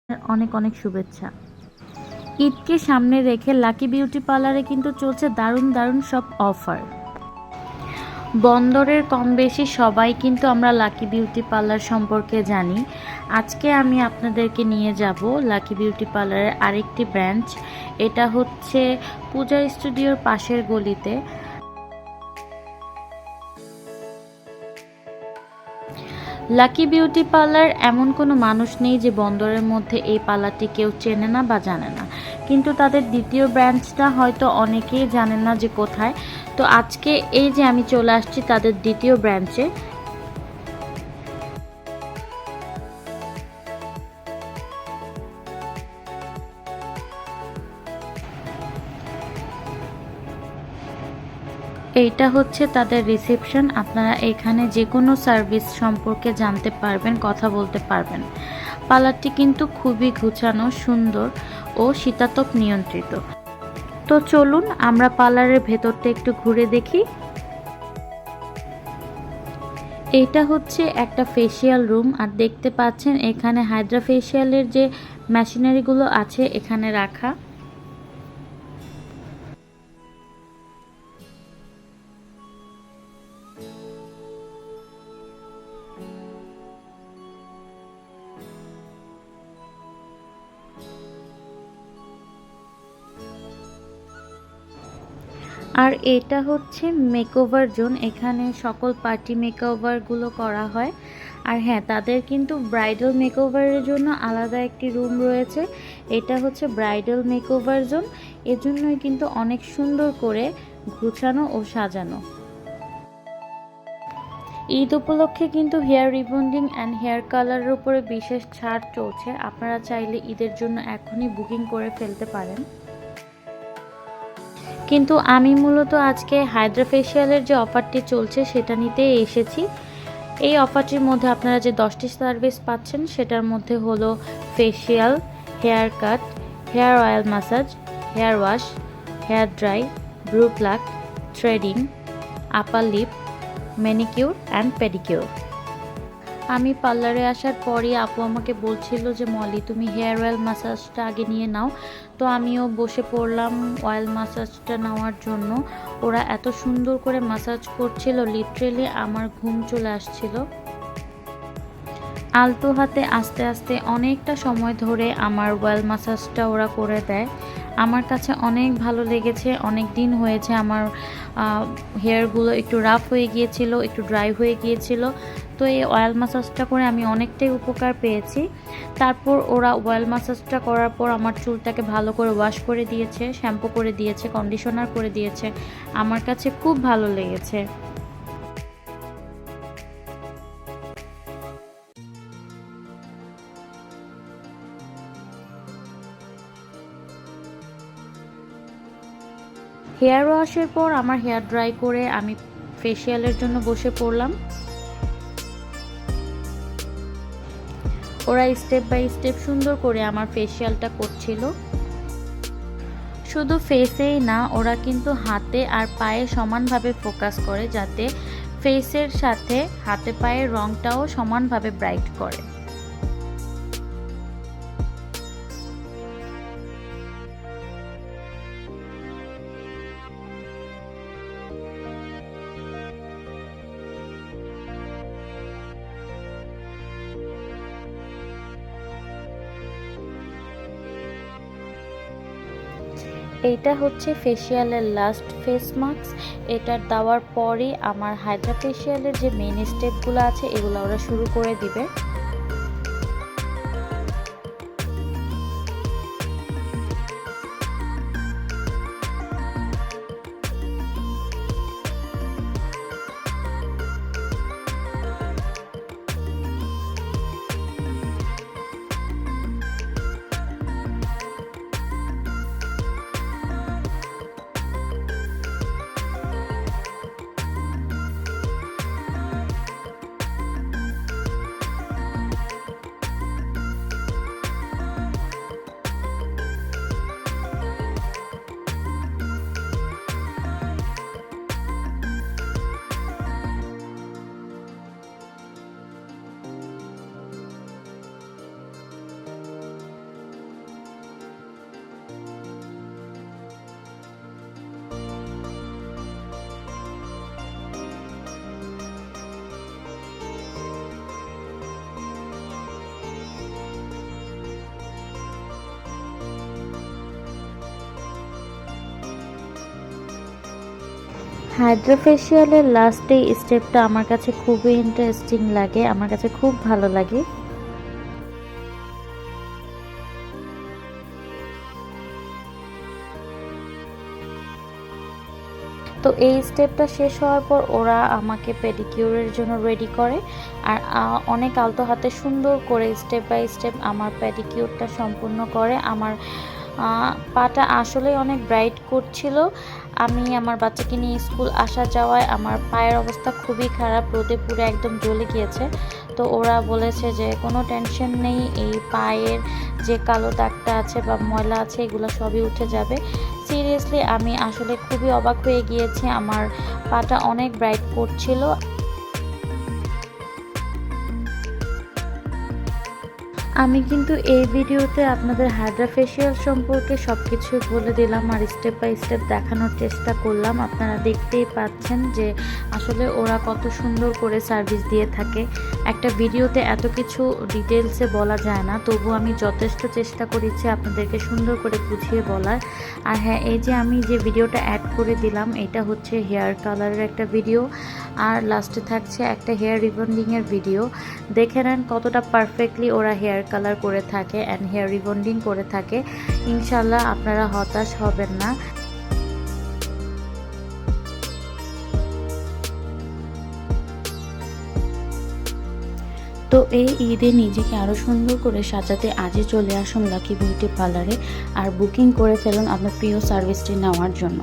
অনেক অনেক শুভেচ্ছা। ঈদকে সামনে রেখে লাকি বিউটি পার্লারে কিন্তু চলছে দারুণ দারুণ সব অফার। বন্দরের কম বেশি সবাই কিন্তু আমরা লাকি বিউটি পার্লার সম্পর্কে জানি। আজকে আমি আপনাদেরকে নিয়ে যাব লাকি বিউটি পার্লারের আরেকটি ব্রাঞ্চ। এটা হচ্ছে পূজা স্টুডিওর পাশের গলিতে। লাকি বিউটি পার্লার এমন কোনো মানুষ নেই যে বন্দরের মধ্যে এই পার্লারটি কেউ চেনে না বা জানে না, কিন্তু তাদের দ্বিতীয় ব্রাঞ্চটা হয়তো অনেকেই জানেন না যে কোথায়। তো আজকে এই যে আমি চলে আসছি তাদের দ্বিতীয় ব্রাঞ্চে। এইটা হচ্ছে তাদের রিসেপশন। আপনারা এখানে যে কোনো সার্ভিস সম্পর্কে জানতে পারবেন, কথা বলতে পারবেন। পার্লারটি কিন্তু খুবই গুছানো, সুন্দর ও শীতাতপ নিয়ন্ত্রিত। তো চলুন আমরা পার্লারের ভেতরটা একটু ঘুরে দেখি। এইটা হচ্ছে একটা ফেসিয়াল রুম, আর দেখতে পাচ্ছেন এখানে হাইড্রা ফেসিয়ালের যে মেশিনারিগুলো আছে এখানে রাখা। আর এটা হচ্ছে মেকওভার জোন, এখানে সকল পার্টি মেকওভারগুলো করা হয়। আর হ্যাঁ, তাদের কিন্তু ব্রাইডাল মেকওভারের জন্য আলাদা একটি রুম রয়েছে। এটা হচ্ছে ব্রাইডাল মেকওভার জোন, এজন্যই কিন্তু অনেক সুন্দর করে গুছানো ও সাজানো। ঈদ উপলক্ষে কিন্তু হেয়ার রিবন্ডিং অ্যান্ড হেয়ার কালারের উপরে বিশেষ ছাড় চলছে। আপনারা চাইলে ঈদের জন্য এখনই বুকিং করে ফেলতে পারেন। কিন্তু আমি মূলত আজকে হাইড্রা ফেসিয়ালের যে অফারটি চলছে সেটা নিতেই এসেছি। এই অফারটির মধ্যে আপনারা যে 10টি সার্ভিস পাচ্ছেন সেটার মধ্যে হলো facial, hair cut, hair oil massage, hair wash, hair dry, brow pluck, threading, upper lip, manicure and pedicure. আমি পার্লারে আসার পরই আপু আমাকে বলছিল যে মলি তুমি হেয়ার অয়েল ম্যাসাজটা আগে নিয়ে নাও। তো আমিও বসে পড়লাম অয়েল ম্যাসাজটা নেওয়ার জন্য। ওরা এত সুন্দর করে ম্যাসাজ করছিল, লিটারেলি আমার ঘুম চলে আসছিল। আলতো হাতে আস্তে আস্তে অনেকটা সময় ধরে আমার অয়েল ম্যাসাজটা ওরা করে দেয়। আমার কাছে অনেক ভালো লেগেছে। অনেক দিন হয়েছে আমার হেয়ারগুলো একটু রাফ হয়ে গিয়েছিল, একটু ড্রাই হয়ে গিয়েছিল। তো এই অয়েল ম্যাসাজটা করে আমি অনেকটাই উপকার পেয়েছি। তারপর ওরা অয়েল ম্যাসাজটা করার পর আমার চুলটাকে ভালো করে ওয়াশ করে দিয়েছে, শ্যাম্পু করে দিয়েছে, কন্ডিশনার করে দিয়েছে। আমার কাছে খুব ভালো লেগেছে। হেয়ার ওয়াশের পর আমার হেয়ার ড্রাই করে আমি ফেসিয়ালের জন্য বসে পড়লাম। ওরা স্টেপ বাই স্টেপ সুন্দর করে আমার ফেসিয়ালটা করছিল। শুধু ফেসেই না, ওরা কিন্তু হাতে আর পায়ে সমানভাবে ফোকাস করে, যাতে ফেসের সাথে হাতে পায়ের রংটাও সমানভাবে ব্রাইট করে। এইটা হচ্ছে ফেসিয়ালের লাস্ট ফেস মাস্ক। এটা দেওয়ার পরে আমার হাইড্রা ফেসিয়ালের যে মেন স্টেপগুলো আছে এগুলো ওরা শুরু করে দিবে। হাইড্রা ফেসিয়ালের লাস্ট এই স্টেপটা আমার কাছে খুবই ইন্টারেস্টিং লাগে, আমার কাছে খুব ভালো লাগে। তো এই স্টেপটা শেষ হওয়ার পর ওরা আমাকে পেডিকিউরের জন্য রেডি করে, আর অনেক আলতো হাতে সুন্দর করে স্টেপ বাই স্টেপ আমার পেডিকিউরটা সম্পূর্ণ করে। আমার পাটা আসলে অনেক ব্রাইট করছিল। আমি আমার বাচ্চাকে নিয়ে স্কুল আসা যাওয়ায় আমার পায়ের অবস্থা খুবই খারাপ, রোদে পুরো একদম জ্বলে গিয়েছে। তো ওরা বলেছে যে কোনো টেনশন নেই, এই পায়ের যে কালো দাগটা আছে বা ময়লা আছে এগুলো সবই উঠে যাবে। সিরিয়াসলি আমি আসলে খুবই অবাক হয়ে গিয়েছি, আমার পাটা অনেক ব্রাইট করছিল। আমি কিন্তু এই ভিডিওতে আপনাদের হাইড্রা ফেসিয়াল সম্পর্কে সব কিছুই বলে দিলাম আর স্টেপ বাই স্টেপ দেখানোর চেষ্টা করলাম। আপনারা দেখতেই পাচ্ছেন যে আসলে ওরা কত সুন্দর করে সার্ভিস দিয়ে থাকে। একটা ভিডিওতে এত কিছু ডিটেলসে বলা যায় না, তবু আমি যথেষ্ট চেষ্টা করেছি আপনাদেরকে সুন্দর করে বুঝিয়ে বলার। আর হ্যাঁ, এই যে আমি যে ভিডিওটা অ্যাড করে দিলাম এটা হচ্ছে হেয়ার কালারের একটা ভিডিও, আর লাস্টে থাকছে একটা হেয়ার রিবন্ডিংয়ের ভিডিও। দেখে নেন কতটা পারফেক্টলি ওরা হেয়ার কালার করে থাকে অ্যান্ড হেয়ার রিবন্ডিং করে থাকে। ইনশাল্লাহ আপনারা হতাশ হবেন না। তো এই ঈদে নিজেকে আরও সুন্দর করে সাজাতে আজই চলে আসুন লাকি বিউটি পার্লারে আর বুকিং করে ফেলুন আপনার প্রিয় সার্ভিসটি নেওয়ার জন্য।